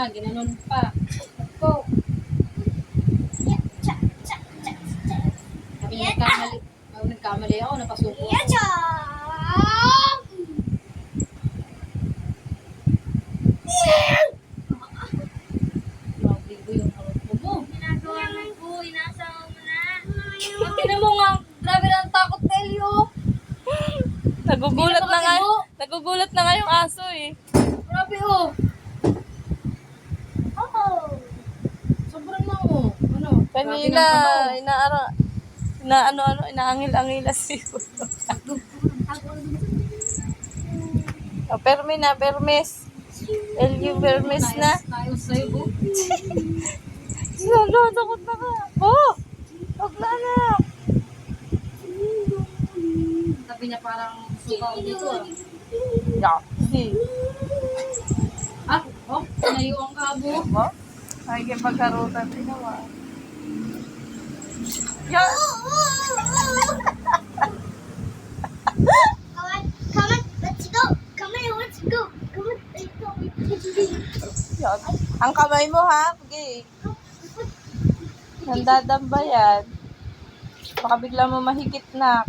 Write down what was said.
na, ginanon pa. Go. Kami nagkamali ako, napasuko ako. Mabigo yung harap mo. Ginagawa mo, inasawa mo na. Tingnan mo nga, grabe na ang takot na Elio. Nagugulat na nga yung aso eh. Grabe oh. Sobrang na oh. Ano? Kanina, inaangil-angila siya. Perme na, permes. Elio permes na. Tayo sa'yo oh. Lalo, takot na ka. Oh! Huwag na anak. Sabi niya parang suka dito ah. Yaki. Ah, oh, nayo ang kabo. Diba? Nakikipagkarutan din naman. Yan! Come on, let's go. Come on, let's go. Come on, let's go. Yan. Ang kamay mo ha, okay. Nandadamba yan. Baka bigla mo mahigit na.